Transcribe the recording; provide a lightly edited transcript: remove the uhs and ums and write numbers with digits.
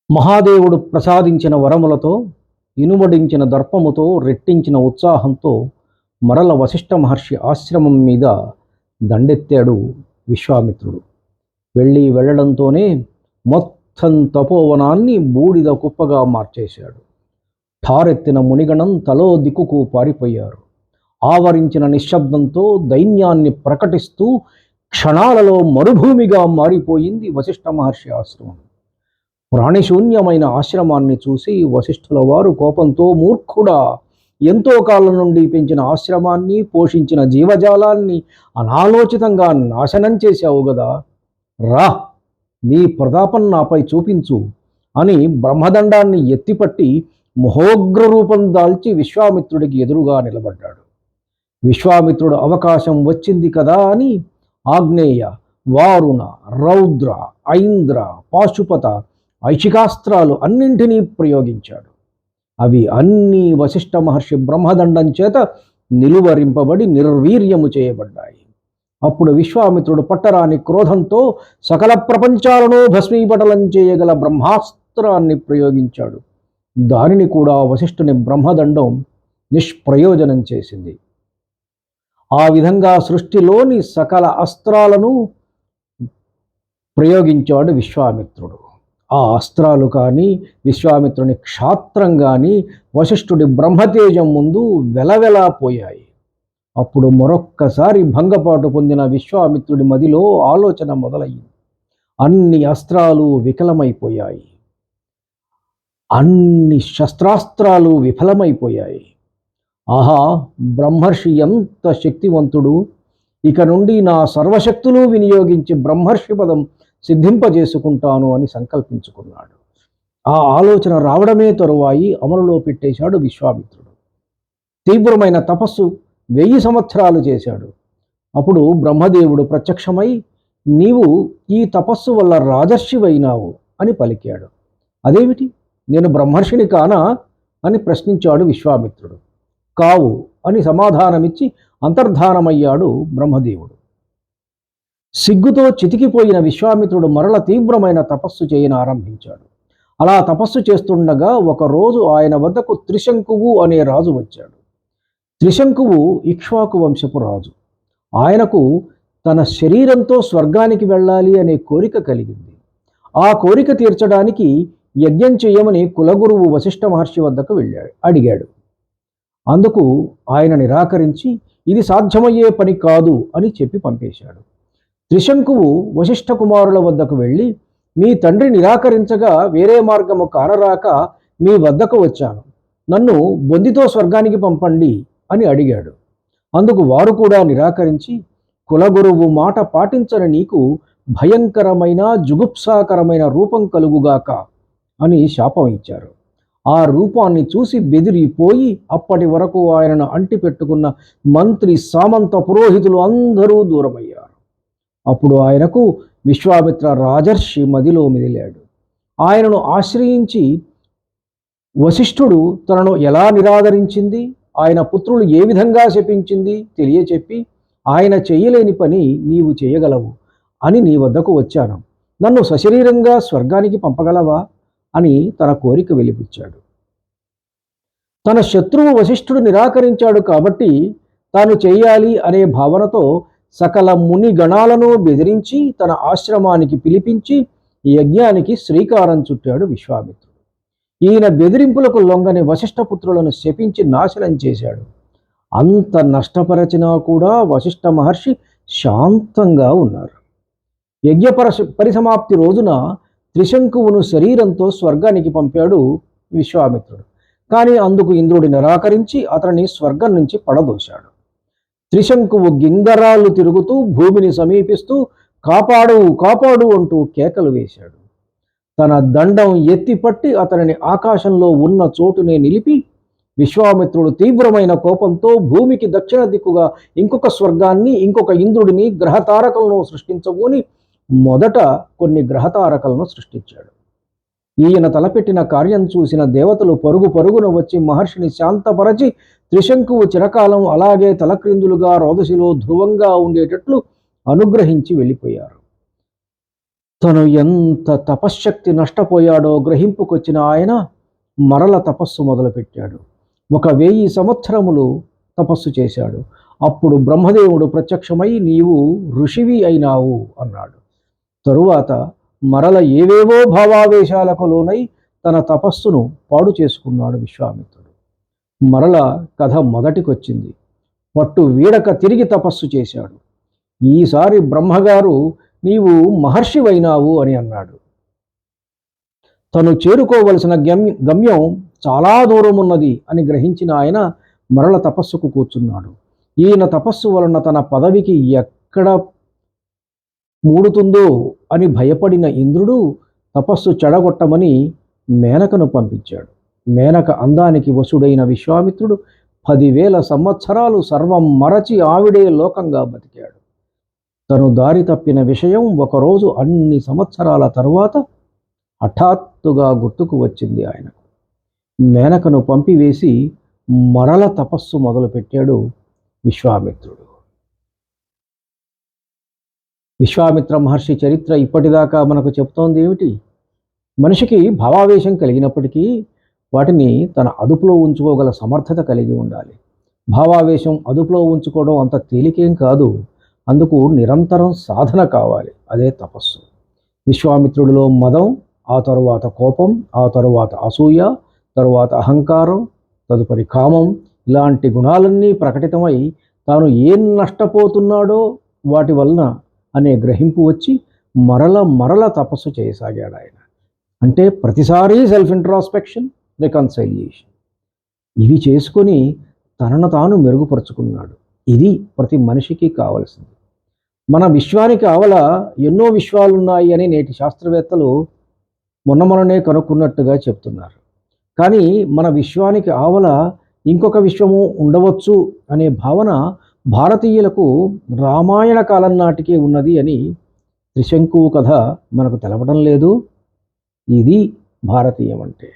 మహాదేవుడు ప్రసాదించిన వరములతో, ఇనుమడించిన దర్పముతో, రెట్టించిన ఉత్సాహంతో మరల వశిష్ఠ మహర్షి ఆశ్రమం మీద దండెత్తాడు విశ్వామిత్రుడు. వెళ్ళడంతోనే మొత్తం తపోవనాన్ని బూడిద కుప్పగా మార్చేశాడు. ఠారెత్తిన మునిగణం తలో దిక్కుకు పారిపోయారు. ఆవరించిన నిశ్శబ్దంతో దైన్యాన్ని ప్రకటిస్తూ క్షణాలలో మరుభూమిగా మారిపోయింది వశిష్ఠ మహర్షి ఆశ్రమం. ప్రాణిశూన్యమైన ఆశ్రమాన్ని చూసి వశిష్ఠుల వారు కోపంతో, మూర్ఖుడా, ఎంతో కాలం నుండి పెంచిన ఆశ్రమాన్ని, పోషించిన జీవజాలాన్ని అనాలోచితంగా నాశనం చేశావు గదా, రా, నీ ప్రతాపం నాపై చూపించు అని బ్రహ్మదండాన్ని ఎత్తిపట్టి మహోగ్ర రూపం దాల్చి విశ్వామిత్రుడికి ఎదురుగా నిలబడ్డాడు. విశ్వామిత్రుడు అవకాశం వచ్చింది కదా అని ఆగ్నేయ, వారుణ, రౌద్ర, ఐంద్ర, పాశుపత, ఐశికాస్త్రాలు అన్నింటినీ ప్రయోగించాడు. అవి అన్నీ వశిష్ఠ మహర్షి బ్రహ్మదండం చేత నిలువరింపబడి నిర్వీర్యము చేయబడ్డాయి. అప్పుడు విశ్వామిత్రుడు పట్టరాని క్రోధంతో సకల ప్రపంచాలను భస్మీపటలం చేయగల బ్రహ్మాస్త్రాన్ని ప్రయోగించాడు. దానిని కూడా వశిష్ఠుని బ్రహ్మదండం నిష్ప్రయోజనం చేసింది. ఆ విధంగా సృష్టిలోని సకల అస్త్రాలను ప్రయోగించాడు విశ్వామిత్రుడు. ఆ అస్త్రాలు కానీ, విశ్వామిత్రుని క్షాత్రం కానీ వశిష్ఠుడి బ్రహ్మతేజం ముందు వెలవెలాపోయాయి. అప్పుడు మరొక్కసారి భంగపాటు పొందిన విశ్వామిత్రుడి మదిలో ఆలోచన మొదలయ్యింది. అన్ని అస్త్రాలు వికలమైపోయాయి. అన్ని శస్త్రాస్త్రాలు విఫలమైపోయాయి. ఆహా, బ్రహ్మర్షి ఎంత శక్తివంతుడు! ఇక నుండి నా సర్వశక్తులు వినియోగించి బ్రహ్మర్షి పదం సిద్ధింపజేసుకుంటాను అని సంకల్పించుకున్నాడు. ఆ ఆలోచన రావడమే తరువాయి అమలులో పెట్టేశాడు విశ్వామిత్రుడు. తీవ్రమైన తపస్సు 1000 సంవత్సరాలు చేశాడు. అప్పుడు బ్రహ్మదేవుడు ప్రత్యక్షమై, నీవు ఈ తపస్సు వల్ల రాజర్షివైనావు అని పలికాడు. అదేమిటి, నేను బ్రహ్మర్షిని కానా అని ప్రశ్నించాడు విశ్వామిత్రుడు. కావు అని సమాధానమిచ్చి అంతర్ధానమయ్యాడు బ్రహ్మదేవుడు. సిగ్గుతో చితికిపోయిన విశ్వామిత్రుడు మరల తీవ్రమైన తపస్సు చేయనారంభించాడు. అలా తపస్సు చేస్తుండగా ఒకరోజు ఆయన వద్దకు త్రిశంకువు అనే రాజు వచ్చాడు. త్రిశంకువు ఇక్ష్వాకు వంశపు రాజు. ఆయనకు తన శరీరంతో స్వర్గానికి వెళ్ళాలి అనే కోరిక కలిగింది. ఆ కోరిక తీర్చడానికి యజ్ఞం చేయమని కులగురువు వశిష్ఠ మహర్షి వద్దకు అడిగాడు. అందుకు ఆయన నిరాకరించి, ఇది సాధ్యమయ్యే పని కాదు అని చెప్పి పంపేశాడు. త్రిశంకువు వశిష్ఠ కుమారుల వద్దకు వెళ్ళి, మీ తండ్రి నిరాకరించగా వేరే మార్గము కానరాక మీ వద్దకు వచ్చాను, నన్ను బొందితో స్వర్గానికి పంపండి అని అడిగాడు. అందుకు వారు కూడా నిరాకరించి, కులగురువు మాట పాటించని నీకు భయంకరమైన జుగుప్సాకరమైన రూపం కలుగుగాక అని శాపం ఇచ్చారు. ఆ రూపాన్ని చూసి బెదిరిపోయి అప్పటి వరకు ఆయనను అంటిపెట్టుకున్న మంత్రి, సామంత, పురోహితులు అందరూ దూరమయ్యారు. అప్పుడు ఆయనకు విశ్వామిత్ర రాజర్షి మదిలో మెదిలాడు. ఆయనను ఆశ్రయించి వశిష్ఠుడు తనను ఎలా నిరాదరించింది, ఆయన పుత్రులు ఏ విధంగా శపించింది తెలియచెప్పి, ఆయన చేయలేని పని నీవు చేయగలవు అని నీ వద్దకు వచ్చాను, నన్ను సశరీరంగా స్వర్గానికి పంపగలవా అని తన కోరిక వెలిబుచ్చాడు. తన శత్రువు వశిష్ఠుడు నిరాకరించాడు కాబట్టి తాను చేయాలి అనే భావనతో సకల ముని గణాలను బెదిరించి తన ఆశ్రమానికి పిలిపించి యజ్ఞానికి శ్రీకారం చుట్టాడు విశ్వామిత్రుడు. ఈయన బెదిరింపులకు లొంగని వశిష్ఠపుత్రులను శపించి నాశనం చేశాడు. అంత నష్టపరచినా కూడా వశిష్ఠ మహర్షి శాంతంగా ఉన్నారు. యజ్ఞ పరిసమాప్తి రోజున త్రిశంకువును శరీరంతో స్వర్గానికి పంపాడు విశ్వామిత్రుడు. కానీ అందుకు ఇంద్రుడు నిరాకరించి అతనిని స్వర్గం నుంచి పడదోశాడు. త్రిశంకువు గింగరాళ్ళు తిరుగుతూ భూమిని సమీపిస్తూ కాపాడు కాపాడు అంటూ కేకలు వేశాడు. తన దండం ఎత్తిపట్టి అతనిని ఆకాశంలో ఉన్న చోటునే నిలిపి విశ్వామిత్రుడు తీవ్రమైన కోపంతో భూమికి దక్షిణ దిక్కుగా ఇంకొక స్వర్గాన్ని, ఇంకొక ఇంద్రుడిని, గ్రహతారకలను సృష్టించబోని మొదట కొన్ని గ్రహతారకలను సృష్టించాడు. ఈయన తలపెట్టిన కార్యం చూసిన దేవతలు పరుగు పరుగున వచ్చి మహర్షిని శాంతపరచి త్రిశంకువు చిరకాలం అలాగే తలక్రిందులుగా రోదసిలో ధ్రువంగా ఉండేటట్లు అనుగ్రహించి వెళ్ళిపోయారు. తను ఎంత తపశ్శక్తి నష్టపోయాడో గ్రహింపుకొచ్చిన ఆయన మరల తపస్సు మొదలుపెట్టాడు. 1000 సంవత్సరములు తపస్సు చేశాడు. అప్పుడు బ్రహ్మదేవుడు ప్రత్యక్షమై నీవు ఋషివి అయినావు అన్నాడు. తరువాత మరల ఏవేవో భావావేశాలకు లోనై తన తపస్సును పాడు చేసుకున్నాడు విశ్వామిత్రుడు. మరల కథ మొదటికొచ్చింది. పట్టు వీడక తిరిగి తపస్సు చేశాడు. ఈసారి బ్రహ్మగారు నీవు మహర్షివైనావు అని అన్నాడు. తను చేరుకోవలసిన గమ్యం చాలా దూరం ఉన్నది అని గ్రహించిన ఆయన మరల తపస్సుకు కూర్చున్నాడు. ఈయన తపస్సు వలన తన పదవికి ఎక్కడ మూడుతుందో అని భయపడిన ఇంద్రుడు తపస్సు చెడగొట్టమని మేనకను పంపించాడు. మేనక అందానికి వశుడైన విశ్వామిత్రుడు 10,000 సంవత్సరాలు సర్వం మరచి ఆవిడే లోకంగా బతికాడు. తను దారి తప్పిన విషయం ఒకరోజు అన్ని సంవత్సరాల తరువాత హఠాత్తుగా గుర్తుకు వచ్చింది ఆయనకు. మేనకను పంపివేసి మరల తపస్సు మొదలుపెట్టాడు విశ్వామిత్రుడు. విశ్వామిత్ర మహర్షి చరిత్ర ఇప్పటిదాకా మనకు చెప్తోంది ఏమిటి? మనిషికి భావావేశం కలిగినప్పటికీ వాటిని తన అదుపులో ఉంచుకోగల సమర్థత కలిగి ఉండాలి. భావావేశం అదుపులో ఉంచుకోవడం అంత తేలికేం కాదు. అందుకు నిరంతరం సాధన కావాలి. అదే తపస్సు. విశ్వామిత్రుడిలో మదం, ఆ తరువాత కోపం, ఆ తరువాత అసూయ, తరువాత అహంకారం, తదుపరి కామం, ఇలాంటి గుణాలన్నీ ప్రకటితమై తాను ఏం నష్టపోతున్నాడో వాటి వలన అనే గ్రహింపు వచ్చి మరల తపస్సు చేయసాగాడు ఆయన. అంటే ప్రతిసారి సెల్ఫ్ ఇంట్రాస్పెక్షన్, రికన్సైలియేషన్ ఇవి చేసుకొని తనను తాను మెరుగుపరుచుకున్నాడు. ఇది ప్రతి మనిషికి కావలసింది. మన విశ్వానికి ఆవల ఎన్నో విశ్వాలున్నాయి అని నేటి శాస్త్రవేత్తలు మొన్ననే కనుక్కున్నట్టుగా చెప్తున్నారు. కానీ మన విశ్వానికి ఆవల ఇంకొక విశ్వము ఉండవచ్చు అనే భావన భారతీయులకు రామాయణ కాలం నాటికే ఉన్నది అని త్రిశంకువు కథ మనకు తెలపడం లేదు. ఇది భారతీయం అంటే.